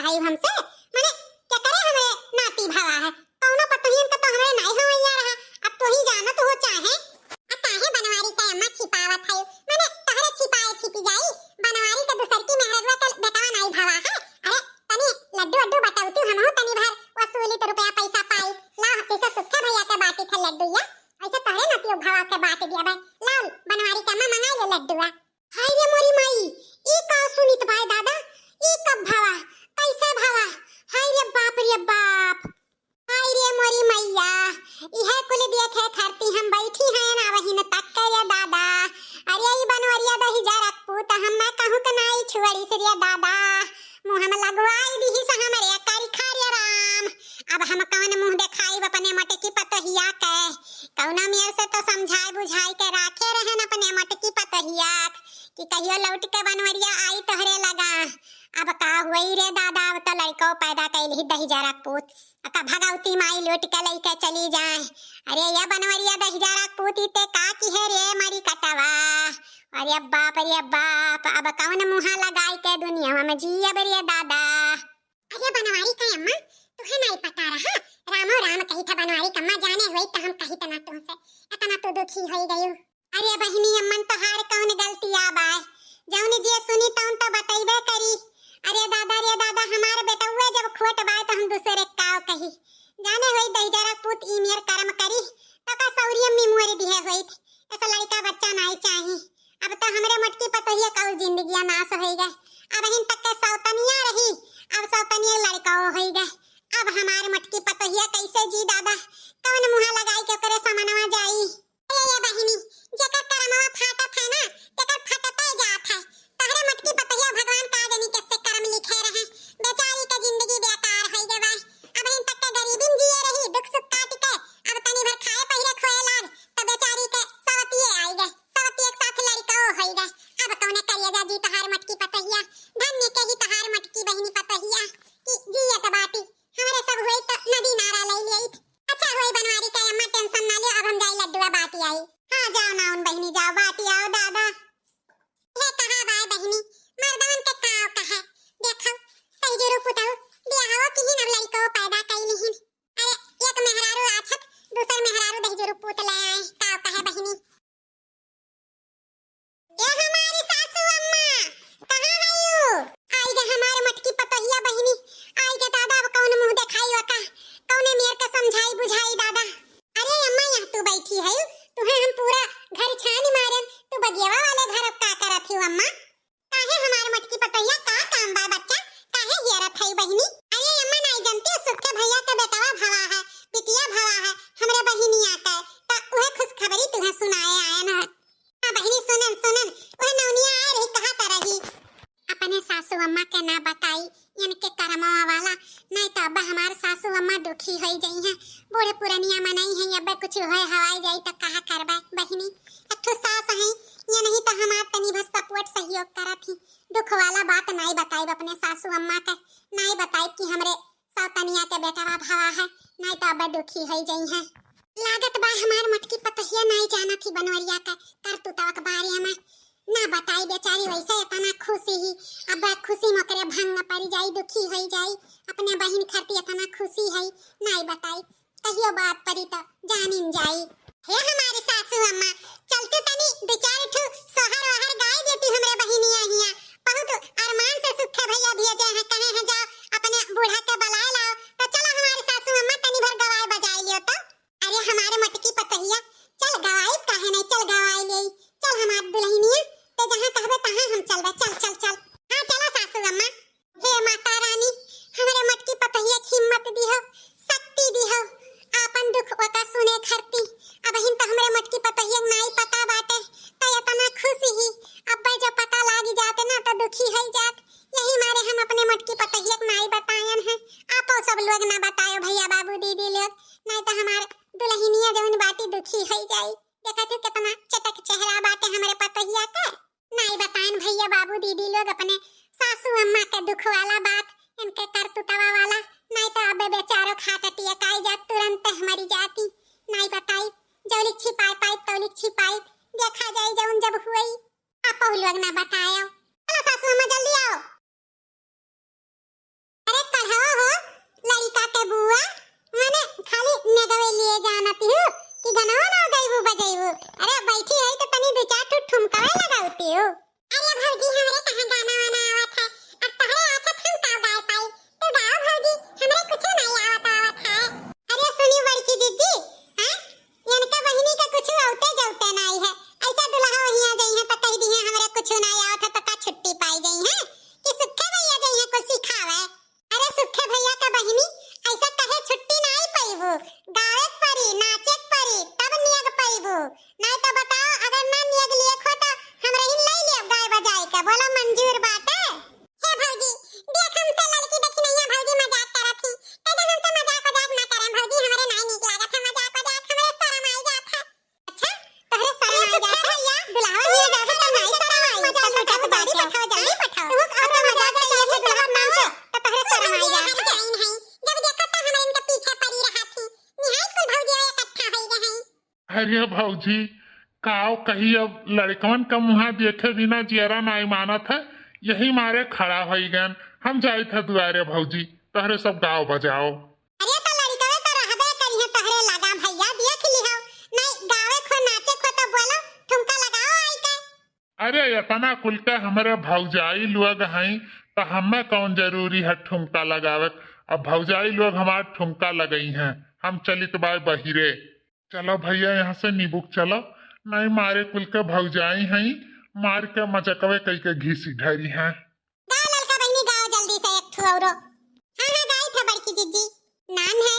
है हमसे माने क्या करे हमरे नाती भावा है कौनो पतोहियन का तो हमरे नहीं होइया रहा। अब तो ही जानत हो चाहे काहे बनवारी का अम्मा छिपावत है माने तहरे छिपाए छिपी जाई बनवारी का दूसर की मेहरवा का बेटावा नहीं भावा है। अरे तनी लड्डू अड्डू बताउती हमहु तनी भर वसूली तो रुपया पैसा पाई ला कैसे सुखे भैया के बाटी थे लड्डूया ऐसे तहरे नतियो भावा के बाटी दिया भाई लाल बनवारी का अम्मा मंगाई ले लड्डूआ। हाय रे मोरी माई ई का सुनित भाई दादा ई कब भावा कैसे भावा हाय रे बाप हाय रे मोरी मैया इहे कुल देखे खरती हम बैठी हैं ना वही न तक के रे दादा। अरे ई बनवरिया दही जा रखू त हम मैं कहूं कि नहीं छुड़ी से रे दादा मुंह में लगवाई दी से हमरे कारी खारिया राम। अब हम कौन मुंह दिखाई अपने मटे की पतहिया के कौना मेर से तो समझाई बुझाई के राखे रहन अपने मटे की पतहिया कि कहियो लौट के बनवरिया आई तोहरे लगा। अब का हुई रे दादा अब तो लड़को पैदा कैल ही दही जरा पूत का भगवती माई लौट के लेके चली जाए। अरे ये बनवरिया दही जरा पूत ते का की है रे मारी कटवा। अरे बाप अब कौन मुहा लगाई के दुनिया में जियब रे दादा। अरे बनवारी का अम्मा तुहे नहीं पता रहा रामो राम कही था बनवारी कम्मा जाने हुई तो हम कही तना तुमसे इतना तो दुखी हो गई। अरे बहिनी अम्मन तोहार कौन गलती आबाय जौन जे सुनी तौन तो बतैबे करी। अरे दादा हमार बेटउए जब खोट बाय तो हम दूसरे काव कही जाने होई दही जरा पुत ई मेर कर्म करी तो का सौरी अम्मी मोर दिहे होई ऐसा लड़का बच्चा नहीं चाही। अब तो हमरे मटकी पतहिया का जिंदगी नाश हो गए। अब हिन तक के सौतनिया रही अब सौतनिया लड़का हो गए। अब हमार मटकी पतहिया कैसे जी दादा कौन मुहा लगाई के करे समनवा जाई। ये बहिनी जेकर कर्मवा फाटत है ना तेकर फटते जात है तहरे मटकी पतहिया भगवान का जानी कैसे कर्म लिखे रहे बेचारी का जिंदगी बेकार है गे भाई। अब इन तक के गरीबी में जिए रही दुख सुख काट के अब तनी भर खाए पहिरे खोए लाग तो बेचारी के सवतिये आई गए सवती एक साथ लड़का हो गए। अब कौने करिएगा जी तहार मटकी पतहिया धन्य के ही तहार मटकी बहिनी पतहिया कि जिए तो बाटी हमरे सब होई तो नदी नारा ले लेई। अच्छा होई बनवारी का अम्मा टेंशन ना ले अब हम जाई लड्डूआ बाटी आई। हां जाओ ना उन बहिनी जाओ बाटी आओ दादा। ये कहां बाय बहिनी मर्दान के काव कहे देखो सही जरूर पुताओ बियाहो की ही न लइको पैदा कई नहीं। अरे एक मेहरारू आछत दूसर मेहरारू दही जरूर पुत ले आए काव कहे बहिनी। ये हमारी सासू अम्मा कहां है यू आई गे हमारे मटकी पतहिया बहिनी आई गे दादा अब कौन मुंह दिखाई वका कौने मेर के समझाई बुझाई दादा। अरे अम्मा यहाँ तू बैठी है तुहे हम पूरा घर छान मारन तू बगियावा वाले घर अब का करत ही अम्मा काहे हमार मटकी पतहिया का काम बा बच्चा काहे हेरत है बहिनी। अरे अम्मा नहीं जानती सुखे भैया का बेटावा भवा है पितिया भवा है हमरे बहिनिया का ता ओहे खुशखबरी तुहे सुनाए आयन है। हां बहिनी सुनन ओहे नौनिया आ रही कहा तरही अपने सासू अम्मा के ना बताई इनके कर्मवा वाला नहीं तो अब हमार सासू अम्मा दुखी हो गई हैं बूढ़े पुरानिया मनाई हैं अब कुछ होए हवाई जाई तो कहा करबे बहिनी अठो सास है ये नहीं तो हमार तनी भर सपोर्ट सहयोग करत ही दुख वाला बात नहीं बताई अपने सासू अम्मा के नहीं बताई कि हमरे सौतनिया के बेटावा भावा है नहीं तो अब दुखी हो गई हैं। लागत बा हमार मटकी पतहिया नहीं जाना थी बनवरिया का करतूतवा के बारे में ना बताई बेचारी वैसे इतना खुशी ही अब खुशी में करे भंग न पड़ी जाई दुखी हो जाई अपने बहन खाती इतना खुशी है नहीं बताई कहियो बात पड़ी तो जानिन जाई। हे हमारी सासू अम्मा चलते तनी दो चार ठो सोहर वहर गाय देती हमरे बहिनिया हिया बहुत अरमान से सुखे भैया भेजे हैं कहे हैं जाओ अपने बूढ़ा के बुलाए लाओ तो चलो हमारी सासू अम्मा तनी भर गवाई बजाई लियो तो। अरे हमारे मटकी पतहिया चल गवाई काहे नहीं चल गवाई ले चल हमार दुल्हनिया ते जहां कहबे तहां हम चलबे चल हां चलो सासू अम्मा। हे माता रानी हमरे मटकी पतहिया की हिम्मत दिहो शक्ति दिहो आपन दुख ओका सुने खरती अब हिन तो हमरे मटकी पतहिया नहीं पता बाटे तो इतना खुशी ही अब जब पता लागी जाते ना तो दुखी हो जात यही मारे हम अपने मटकी पतहिया नहीं बतायन है आपो सब लोग ना बतायो भैया बाबू दीदी लोग नहीं तो हमार दुल्हनिया जवन बाटी दुखी हो जाई देखत हो कितना चटक चेहरा बाटे हमरे पतहिया का नहीं बतायन भैया बाबू दीदी लोग अपने सासू अम्मा के दुख वाला बात इनके करतुतवा वाला नहीं तो अब बेचारो खाटटिया काई जात तुरंत हमारी जाती नहीं बताई जौलिक छिपाई तौलिक छिपाई देखा जाए जौन जब हुई आप लोग ना बतायो। चलो सासू अम्मा जल्दी आओ। अरे हो। अरे भौजी हमरे कहां गाना वाना आवत है, अब तहरे अच्छा हम का गाय पाई, तो गाओ भौजी, हमरे कुछ नहीं आवत है। अरे सुनी बड़की दीदी, हां इनका बहिनी का कुछ औते जौते नहीं है, ऐसा दुल्हा वहिया गई है तो कह दी है हमरे कुछ नहीं आवत है तो का छुट्टी पाई गई है कि सुखे भैया गई है कुछ सिखावे। अरे सुखे भैया का बहिनी ऐसा कहे छुट्टी नहीं पाईबू, गावे परी नाचे परी तब नियग पाईबू, नहीं तो बताओ अगर ना नियग लिए खो तो हम रही ले ले गाय बजाए का, बोलो मंजूर बात है। हे भौजी देख हमसे लड़की देखी नहीं है भौजी, मजाक करत थी, कदे हमसे मजाक ना करें भौजी, हमरे नहीं नीक लागत है मजाक हमरे शर्म आई जात है। अच्छा तोहरे शर्म आई जात है, दुल्हा ही जात है तो नहीं शर्म आई, मजाक उठा गाड़ी पठाओ जल्दी पठाओ, तुम और मजाक चाहिए है दुल्हा नाम से तो तोहरे शर्म आई जात है। जब देखा तो हम इनके पीछे पड़ी रहा थी, निहाई कुल भौजी इकट्ठा हो गए हैं। अरे भौजी काव कही अब लड़कन का मुहा देखे बिना जियरा नहीं मानत है, यही मारे खड़ा हो गए। हम जाए थे दुआरे भौजी, तहरे सब गाँव बजाओ। अरे तो लड़कवे तो रहबे करी है तहरे लगा भैया, देख लिहो नहीं गावे खो नाचे खो तो बोलो ठुमका लगाओ आई के। अरे इतना कुल के हमारे भौजाई लोग हैं तो हमें कौन जरूरी है ठुमका लगावे, अब भौजाई लोग हमारे ठुमका लगई हैं, हम चलित बाय बहिरे। चलो भैया यहाँ से निबुक चलो, नहीं मारे कुल के भौजाई हैं, मार के मचकवे कई के घीसी ढरी हैं। गाओ ललका बहिनी गाओ जल्दी से एक ठो औरो। हाँ हाँ गाई थे बड़की दीदी, नाम है